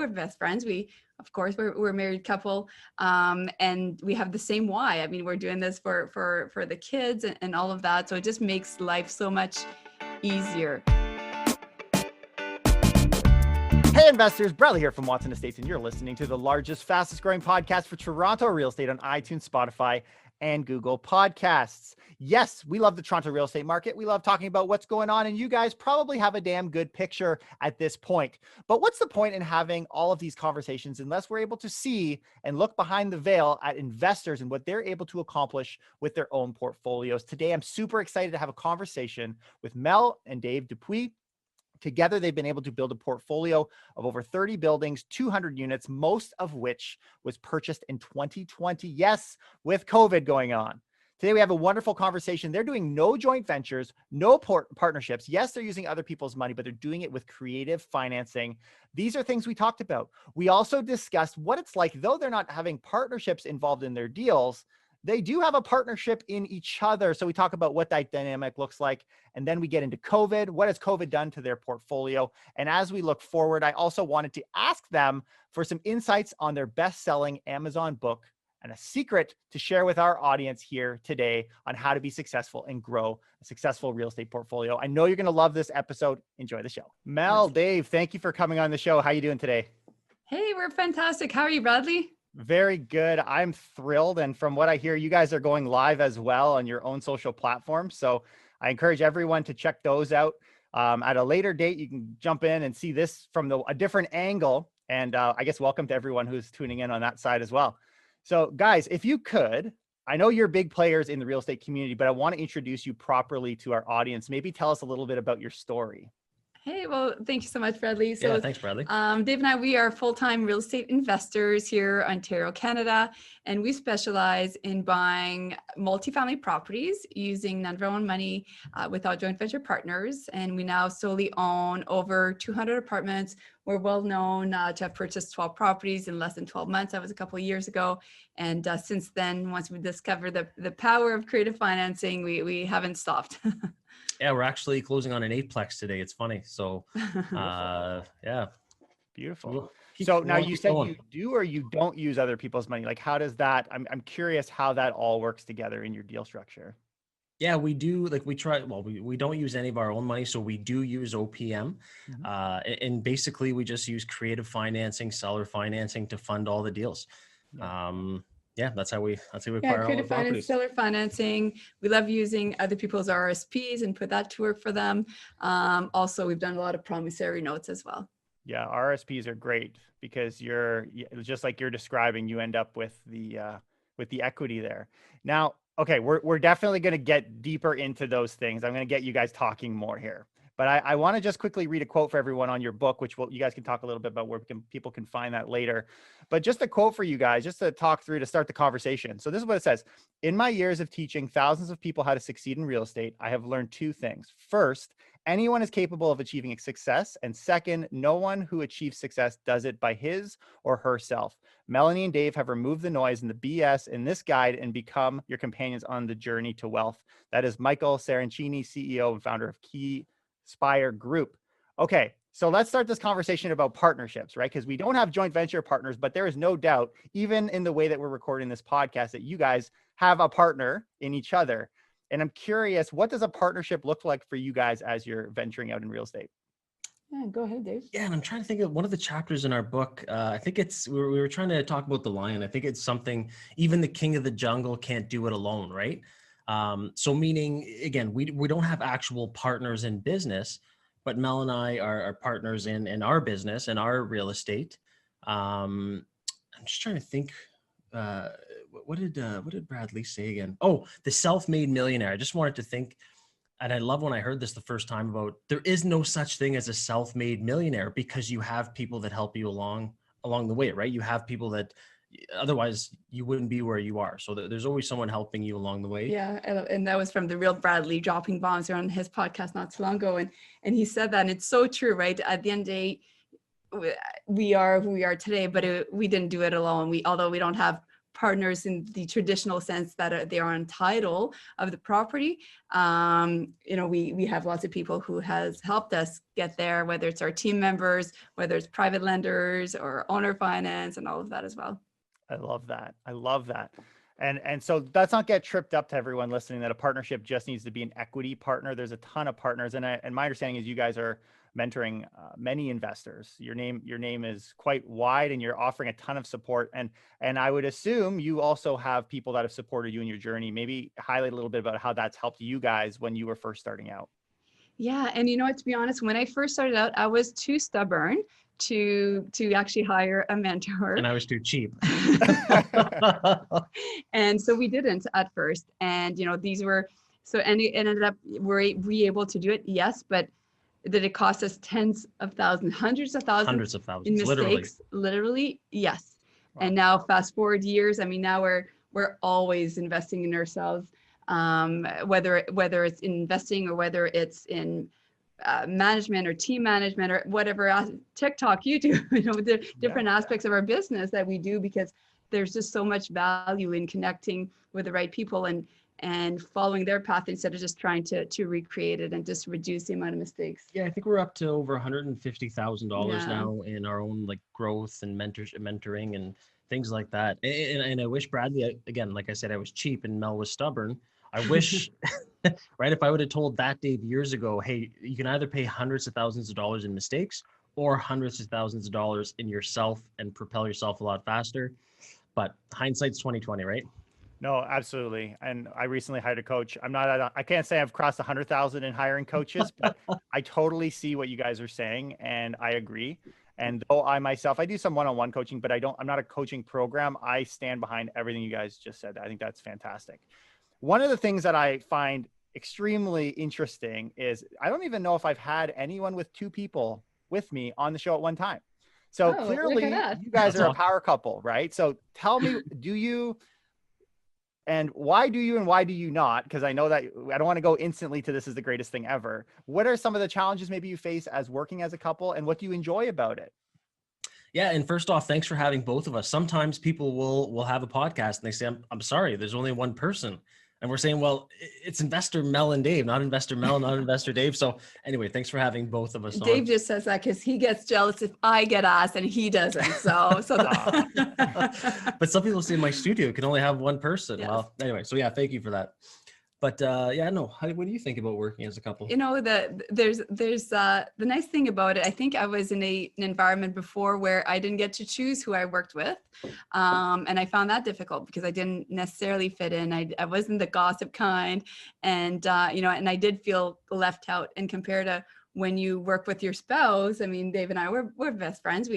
we're best friends. Of course, we're a married couple, and we have the same why. I mean, we're doing this for the kids and all of that. So it just makes life so much easier. Hey investors, Bradley here from Watson Estates, and you're listening to the largest, fastest growing podcast for Toronto real estate on iTunes, Spotify, and Google Podcasts. Yes, we love the Toronto real estate market. We love talking about what's going on, and you guys probably have a damn good picture at this point. But what's the point in having all of these conversations unless we're able to see and look behind the veil at investors and what they're able to accomplish with their own portfolios? Today, I'm super excited to have a conversation with Mel and Dave Dupuis. Together, they've been able to build a portfolio of over 30 buildings, 200 units, most of which was purchased in 2020. Yes, with COVID going on. Today, we have a wonderful conversation. They're doing no joint ventures, no partnerships. Yes, they're using other people's money, but they're doing it with creative financing. These are things we talked about. We also discussed what it's like, though they're not having partnerships involved in their deals, they do have a partnership in each other. So we talk about what that dynamic looks like. And then we get into COVID. What has COVID done to their portfolio? And as we look forward, I also wanted to ask them for some insights on their best-selling Amazon book and a secret to share with our audience here today on how to be successful and grow a successful real estate portfolio. I know you're going to love this episode. Enjoy the show. Mel, Dave, thank you for coming on the show. How are you doing today? Hey, we're fantastic. How are you, Bradley? Very good. I'm thrilled. And from what I hear, you guys are going live as well on your own social platforms. So I encourage everyone to check those out. At a later date, you can jump in and see this from a different angle. And I guess welcome to everyone who's tuning in on that side as well. So guys, if you could, I know you're big players in the real estate community, but I want to introduce you properly to our audience. Maybe tell us a little bit about your story. Hey, well, thank you so much, Bradley. So, yeah, thanks, Bradley. Dave and I, we are full-time real estate investors here in Ontario, Canada, and we specialize in buying multifamily properties using none of our own money without joint venture partners. And we now solely own over 200 apartments. We're well known to have purchased 12 properties in less than 12 months. That was a couple of years ago. And since then, once we discovered the power of creative financing, we haven't stopped. Yeah, we're actually closing on an 8-plex today. It's funny. So, yeah. Beautiful. So now you said you do or you don't use other people's money. Like, how does that, I'm curious how that all works together in your deal structure. Yeah, we do. Like we try, well, we don't use any of our own money. So we do use OPM. And basically we just use creative financing, seller financing to fund all the deals. Yeah, that's how we acquire all the properties. Seller financing. We love using other people's RSPs and put that to work for them. Also, we've done a lot of promissory notes as well. Yeah, RSPs are great because you're just like you're describing. You end up with the equity there. Now, okay, we're definitely going to get deeper into those things. I'm going to get you guys talking more here. But I want to just quickly read a quote for everyone on your book, which you guys can talk a little bit about where people can find that later. But just a quote for you guys, just to talk through to start the conversation. So this is what it says. In my years of teaching thousands of people how to succeed in real estate, I have learned two things. First, anyone is capable of achieving success. And second, no one who achieves success does it by his or herself. Melanie and Dave have removed the noise and the BS in this guide and become your companions on the journey to wealth. That is Michael Sarancini, CEO and founder of Key Spire Group. Okay, so let's start this conversation about partnerships, right? Because we don't have joint venture partners, but there is no doubt, even in the way that we're recording this podcast, that you guys have a partner in each other. And I'm curious, what does a partnership look like for you guys as you're venturing out in real estate? Yeah, go ahead, Dave. Yeah, and I'm trying to think of one of the chapters in our book. I think we were trying to talk about the lion. I think it's something, even the king of the jungle can't do it alone, right? So meaning, again, we don't have actual partners in business, but Mel and I are partners in our business and our real estate. I'm just trying to think, what did Bradley say again? Oh, the self-made millionaire. I just wanted to think, and I love when I heard this the first time about there is no such thing as a self-made millionaire because you have people that help you along the way, right? You have people that otherwise you wouldn't be where you are. So there's always someone helping you along the way. Yeah. And that was from the real Bradley dropping bombs on his podcast not too long ago. And he said that, and it's so true, right? At the end of the day, we are who we are today, but we didn't do it alone. Although we don't have partners in the traditional sense that they are on title of the property. We have lots of people who has helped us get there, whether it's our team members, whether it's private lenders or owner finance and all of that as well. I love that. I love that. And so let's not get tripped up to everyone listening that a partnership just needs to be an equity partner. There's a ton of partners. And my understanding is you guys are mentoring many investors. Your name is quite wide and you're offering a ton of support. And I would assume you also have people that have supported you in your journey. Maybe highlight a little bit about how that's helped you guys when you were first starting out. Yeah. And to be honest, when I first started out, I was too stubborn to actually hire a mentor. And I was too cheap. And so we didn't at first. And, and it ended up, were we able to do it? Yes. But did it cost us tens of thousands, hundreds of thousands in mistakes? Literally, yes. Wow. And now fast forward years, now we're always investing in ourselves, whether it's investing or whether it's in management or team management or whatever TikTok, YouTube, the different aspects of our business that we do, because there's just so much value in connecting with the right people and following their path instead of just trying to recreate it and just reduce the amount of mistakes. Yeah, I think we're up to over $150,000 now in our own growth and mentoring and things like that. And I wish Bradley, again, like I said, I was cheap and Mel was stubborn. I wish, right, if I would have told that Dave years ago, hey, you can either pay hundreds of thousands of dollars in mistakes or hundreds of thousands of dollars in yourself and propel yourself a lot faster. But hindsight's 2020, right? No, absolutely. And I recently hired a coach. I can't say I've crossed 100,000 in hiring coaches, but I totally see what you guys are saying. And I agree. And though I do some one-on-one coaching, but I'm not a coaching program. I stand behind everything you guys just said. I think that's fantastic. One of the things that I find extremely interesting is I don't even know if I've had anyone with two people with me on the show at one time. So clearly you guys are a power couple, right? So tell me, why do you and why do you not? Because I know that I don't want to go instantly to this is the greatest thing ever. What are some of the challenges maybe you face as working as a couple, and what do you enjoy about it? Yeah. And first off, thanks for having both of us. Sometimes people will have a podcast and they say, I'm sorry, there's only one person. And we're saying, well, it's Investor Mel and Dave, not Investor Mel, not Investor Dave. So anyway, thanks for having both of us on. Dave just says that because he gets jealous if I get asked and he doesn't. So But some people say my studio can only have one person. Yes. Well, anyway, so yeah, thank you for that. But what do you think about working as a couple? There's the nice thing about it. I think I was in an environment before where I didn't get to choose who I worked with. And I found that difficult because I didn't necessarily fit in. I wasn't the gossip kind. And, and I did feel left out. And compared to when you work with your spouse, Dave and I, we're best friends.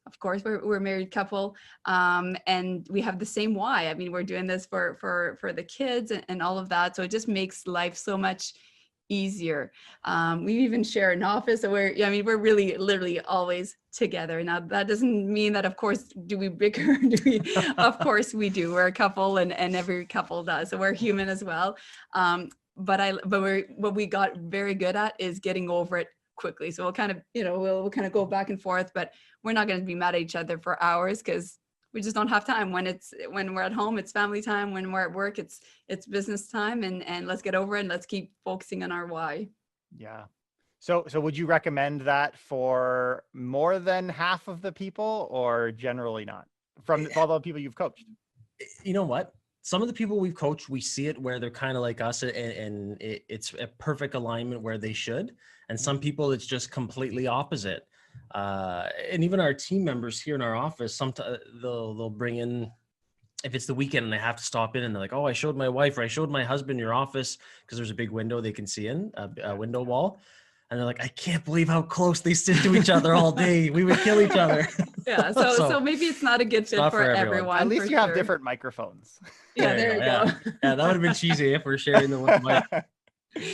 Of course, we're a married couple, and we have the same why. We're doing this for the kids and all of that. So it just makes life so much easier. We even share an office, so we're really literally always together. Now that doesn't mean that, of course, do we bicker? Of course we do. We're a couple, and every couple does. So we're human as well. What we got very good at is getting over it quickly. So we'll kind of go back and forth, but we're not going to be mad at each other for hours because we just don't have time. When we're at home, it's family time. When we're at work, it's business time, and let's get over it and let's keep focusing on our why. Yeah. So would you recommend that for more than half of the people, or generally not, from all the people you've coached? You know what? Some of the people we've coached, we see it where they're kind of like us, and it's a perfect alignment where they should. And some people, it's just completely opposite. And even our team members here in our office, sometimes they'll bring in, if it's the weekend and they have to stop in, and they're like, oh, I showed my wife or I showed my husband your office, because there's a big window they can see in, a window wall. And they're like, I can't believe how close they sit to each other all day. We would kill each other. Yeah. So maybe it's not a good fit for everyone. At least you have different microphones. Yeah, there you go. Yeah, that would have been cheesy if we're sharing the one mic.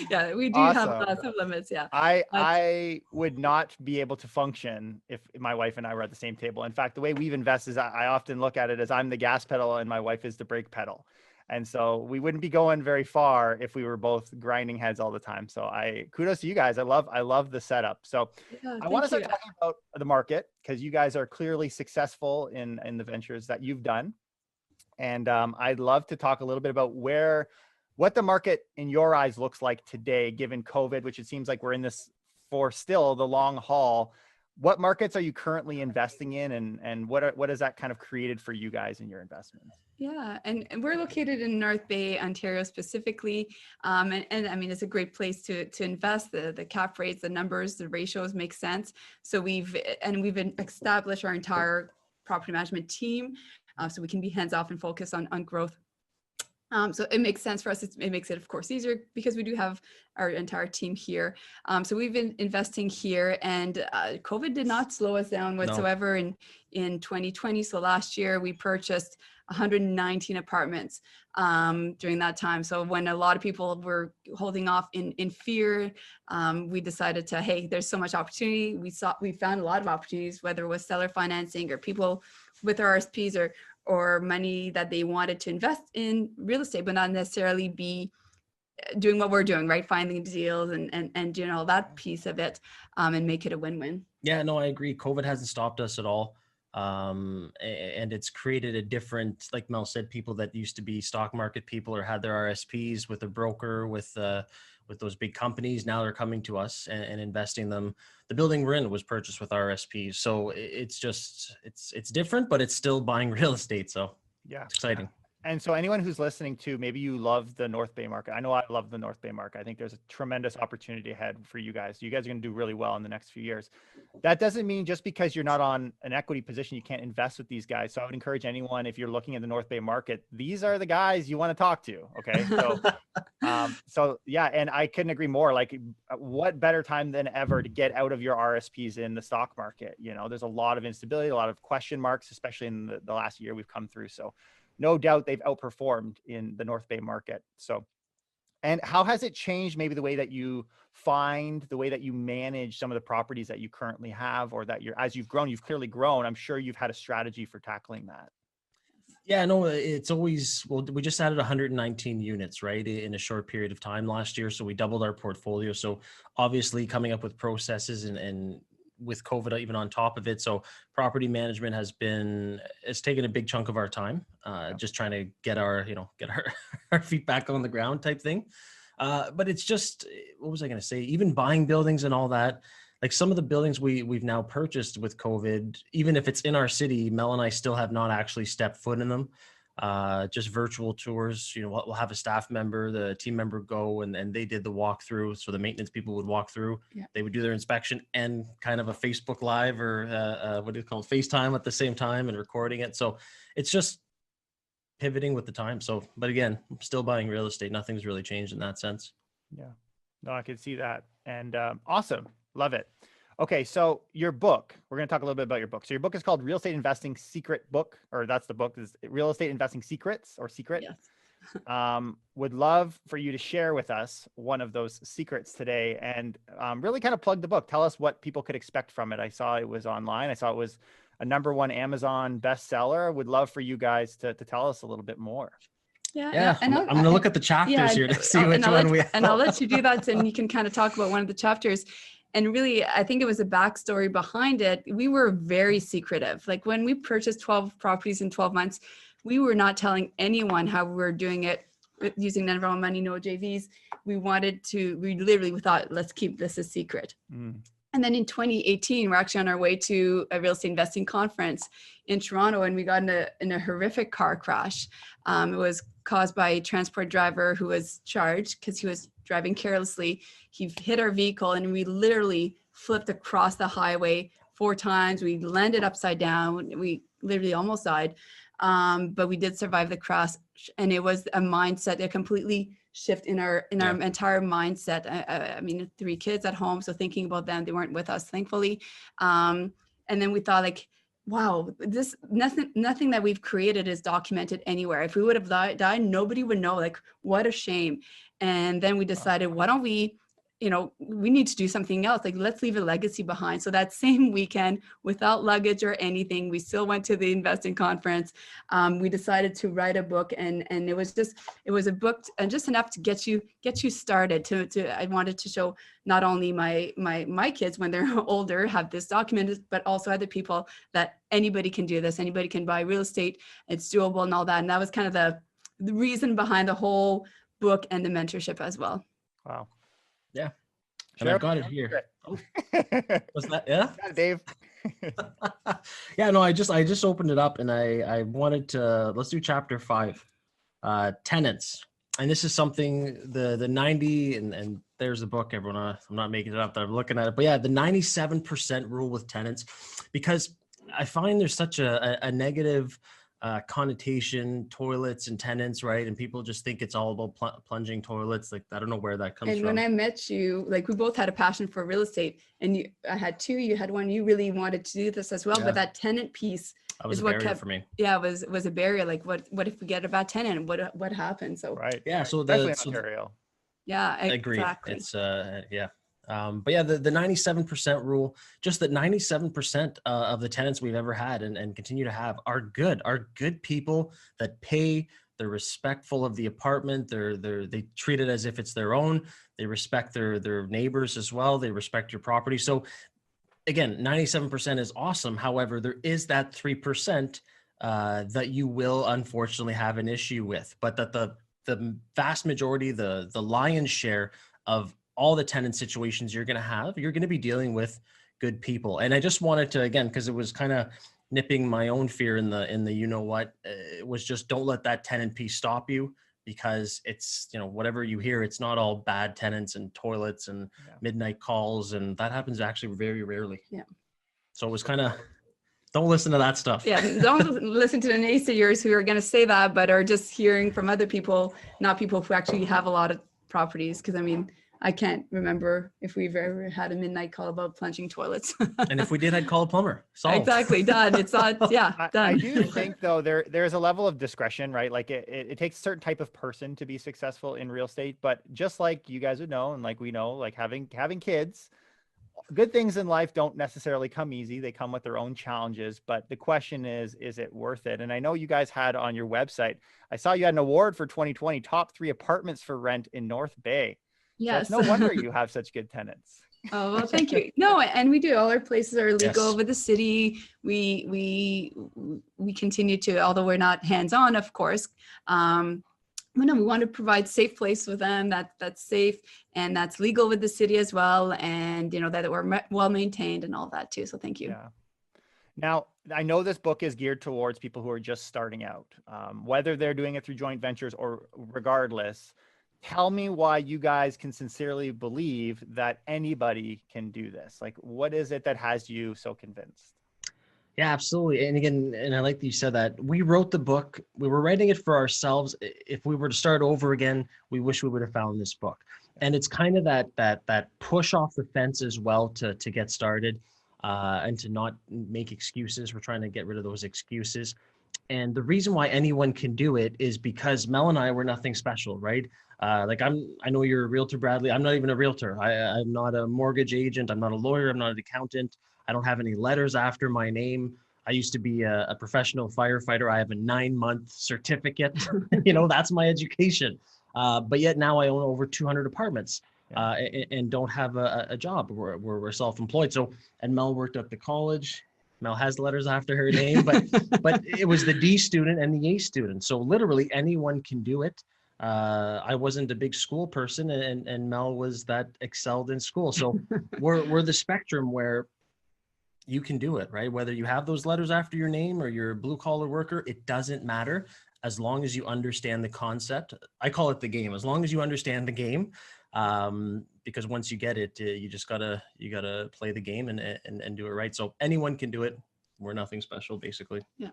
Yeah, we do have some limits. Yeah. I would not be able to function if my wife and I were at the same table. In fact, the way we've invested is I often look at it as I'm the gas pedal and my wife is the brake pedal. And so we wouldn't be going very far if we were both grinding heads all the time. So kudos to you guys. I love the setup. So yeah, I want to start talking about the market, because you guys are clearly successful in the ventures that you've done. And I'd love to talk a little bit about what the market in your eyes looks like today, given COVID, which it seems like we're in this for still the long haul. What markets are you currently investing in, and what has that kind of created for you guys in your investments? Yeah, and we're located in North Bay, Ontario specifically, and I mean it's a great place to invest. The cap rates, the numbers, the ratios make sense. So we've established our entire property management team, so we can be hands off and focus on growth. So it makes sense for us. It makes it, of course, easier because we do have our entire team here. So we've been investing here, and COVID did not slow us down whatsoever in 2020. So last year we purchased 119 apartments during that time. So when a lot of people were holding off in fear, we decided to, hey, there's so much opportunity. We found a lot of opportunities, whether it was seller financing or people with RSPs or money that they wanted to invest in real estate, but not necessarily be doing what we're doing, right? Finding deals and doing all that piece of it, and make it a win-win. Yeah, no, I agree. COVID hasn't stopped us at all. And it's created a different, like Mel said, people that used to be stock market people or had their RSPs with a broker, with those big companies. Now they're coming to us and investing them. The building we're in was purchased with RSPs. So it's just, it's different, but it's still buying real estate. So yeah, it's exciting. And so anyone who's listening to, maybe you love the North Bay market. I know I love the North Bay market. I think there's a tremendous opportunity ahead for you guys. You guys are going to do really well in the next few years. That doesn't mean just because you're not on an equity position, you can't invest with these guys. So I would encourage anyone, if you're looking at the North Bay market, these are the guys you want to talk to. Okay. So, so yeah, and I couldn't agree more. Like, what better time than ever to get out of your RSPs in the stock market? You know, there's a lot of instability, a lot of question marks, especially in the last year we've come through. So no doubt they've outperformed in the North Bay market. So, and how has it changed maybe the way that you find, the way that you manage some of the properties that you currently have, or that as you've grown, you've clearly grown. I'm sure you've had a strategy for tackling that. Yeah, no, it's always, well, we just added 119 units, right, in a short period of time last year. So we doubled our portfolio. So obviously coming up with processes and with COVID even on top of it. So property management has taken a big chunk of our time, just trying to get our feet back on the ground type thing. But it's just, what was I going to say? Even buying buildings and all that, like some of the buildings we've now purchased with COVID, even if it's in our city, Mel and I still have not actually stepped foot in them. Just virtual tours. You know, we'll have a staff member, the team member go and they did the walkthrough. So the maintenance people would walk through, they would do their inspection and kind of a Facebook Live or what do you call it, FaceTime at the same time and recording it. So it's just pivoting with the time. So, but again, I'm still buying real estate. Nothing's really changed in that sense. Yeah, no, I can see that. And awesome. Love it. Okay, so your book, we're going to talk a little bit about your book. So your book is called Real Estate Investing Secret Book, or that's the book, is Real Estate Investing Secrets or Secret. Yes. Would love for you to share with us one of those secrets today and really kind of plug the book. Tell us what people could expect from it. I saw it was online. I saw it was a #1 Amazon bestseller. Would love for you guys to tell us a little bit more. Yeah, and I'm going to look at the chapters here to see which one we have. And I'll let you do that, and you can kind of talk about one of the chapters. And really, I think it was a backstory behind it. We were very secretive. Like when we purchased 12 properties in 12 months, we were not telling anyone how we were doing it using none of our own money, no JVs. We literally thought, let's keep this a secret. Mm. And then in 2018, we're actually on our way to a real estate investing conference in Toronto, and we got in a horrific car crash. It was caused by a transport driver who was charged because he was driving carelessly. He hit our vehicle and we literally flipped across the highway 4 times. We landed upside down. We literally almost died. But we did survive the crash, and it was a mindset, a completely shift in our entire mindset. I mean, 3 kids at home, so thinking about them, they weren't with us, thankfully. And then we thought, like, wow, this nothing that we've created is documented anywhere. If we would have died, nobody would know. Like, what a shame. And then we decided, why don't we we need to do something else. Like, let's leave a legacy behind. So that same weekend, without luggage or anything, we still went to the investing conference. We decided to write a book, and it was a book and just enough to get you started. I wanted to show not only my kids when they're older have this documented, but also other people that anybody can do this. Anybody can buy real estate. It's doable and all that. And that was kind of the reason behind the whole book and the mentorship as well. Wow. Yeah. And I've got it here. Oh, was that, yeah? Dave. Yeah, no, I just opened it up, and I wanted to, let's do chapter 5, tenants. And this is something, the 90, and there's the book, everyone, I'm not making it up, I'm looking at it, but yeah, the 97% rule with tenants, because I find there's such a negative connotation, toilets and tenants, right? And people just think it's all about plunging toilets. Like, I don't know where that comes from. And when I met you, like, we both had a passion for real estate, and I had two, you had one, you really wanted to do this as well. Yeah. But that tenant piece was a barrier for me. Yeah, was a barrier. Like, what if we get a bad tenant? What happens? So right. Yeah. So especially in Ontario. Yeah, I agree. Exactly. It's yeah. But yeah, the 97% rule, just that 97% of the tenants we've ever had and continue to have are good people that pay. They're respectful of the apartment. They treat it as if it's their own. They respect their neighbors as well. They respect your property. So again, 97% is awesome. However, there is that 3% that you will unfortunately have an issue with, but that the vast majority, the lion's share of all the tenant situations you're going to be dealing with good people. And I just wanted to, again, because it was kind of nipping my own fear in the it was just, don't let that tenant piece stop you, because it's, whatever you hear, it's not all bad tenants and toilets and midnight calls. And that happens actually very rarely. Yeah. So it was kind of, don't listen to that stuff. Yeah, don't listen to the naysayers who are going to say that, but are just hearing from other people, not people who actually have a lot of properties. Because I can't remember if we've ever had a midnight call about plunging toilets. And if we did, I'd call a plumber. Solved. Exactly, done. It's not, done. I do think, though, there's a level of discretion, right? Like, it takes a certain type of person to be successful in real estate. But just like you guys would know, and like we know, like having kids, good things in life don't necessarily come easy. They come with their own challenges. But the question is it worth it? And I know you guys had on your website, I saw you had an award for 2020, top 3 apartments for rent in North Bay. Yes. So it's no wonder you have such good tenants. Oh, well, thank you. No, and we do. All our places are legal with the city. We continue to, although we're not hands-on, of course. But no, we want to provide safe place with them that's safe and that's legal with the city as well, and that we're well maintained and all that too. So thank you. Yeah. Now, I know this book is geared towards people who are just starting out, whether they're doing it through joint ventures or regardless. Tell me why you guys can sincerely believe that anybody can do this. Like, what is it that has you so convinced? Yeah, absolutely. And again, and I like that you said that. We wrote the book. We were writing it for ourselves. If we were to start over again, we wish we would have found this book. And it's kind of that push off the fence as well to get started and to not make excuses. We're trying to get rid of those excuses. And the reason why anyone can do it is because Mel and I were nothing special, right? I know you're a realtor, Bradley. I'm not even a realtor. I'm not a mortgage agent. I'm not a lawyer. I'm not an accountant. I don't have any letters after my name. I used to be a professional firefighter. I have a 9-month certificate. That's my education. But yet now I own over 200 apartments and don't have a job. We're self-employed. So, and Mel worked at the college. Mel has letters after her name, but it was the D student and the A student. So literally anyone can do it. I wasn't a big school person, and Mel was that excelled in school. So we're the spectrum where you can do it, right? Whether you have those letters after your name or you're a blue collar worker, it doesn't matter as long as you understand the concept. I call it the game. As long as you understand the game, because once you get it, you just gotta play the game and do it right. So anyone can do it. We're nothing special, basically. Yeah.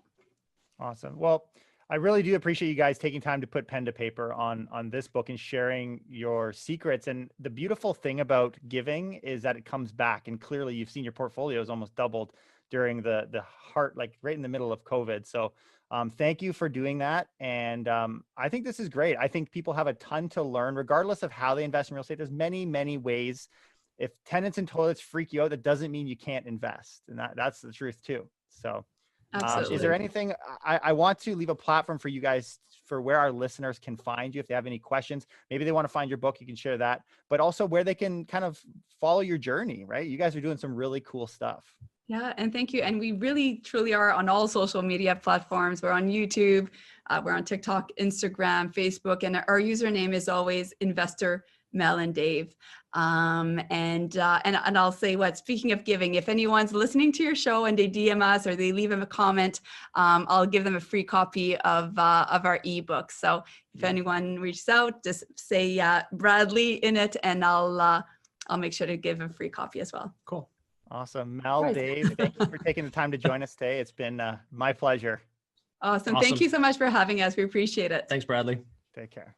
Awesome. Well, I really do appreciate you guys taking time to put pen to paper on this book and sharing your secrets. And the beautiful thing about giving is that it comes back. And clearly you've seen your portfolio has almost doubled during the heart, like right in the middle of COVID. So thank you for doing that. And I think this is great. I think people have a ton to learn, regardless of how they invest in real estate. There's many, many ways. If tenants and toilets freak you out, that doesn't mean you can't invest. And that's the truth too. So Absolutely. is there anything, I want to leave a platform for you guys for where our listeners can find you. If they have any questions, maybe they want to find your book, you can share that, but also where they can kind of follow your journey, right? You guys are doing some really cool stuff. Yeah, and thank you. And we really, truly are on all social media platforms. We're on YouTube, we're on TikTok, Instagram, Facebook, and our username is always Investor Mel and Dave. And I'll say what, speaking of giving, if anyone's listening to your show and they DM us or they leave them a comment, I'll give them a free copy of our ebook. So if anyone reaches out, just say Bradley in it, and I'll make sure to give a free copy as well. Cool. Awesome. Mel, Dave, thank you for taking the time to join us today. It's been my pleasure. Awesome. Thank you so much for having us. We appreciate it. Thanks, Bradley. Take care.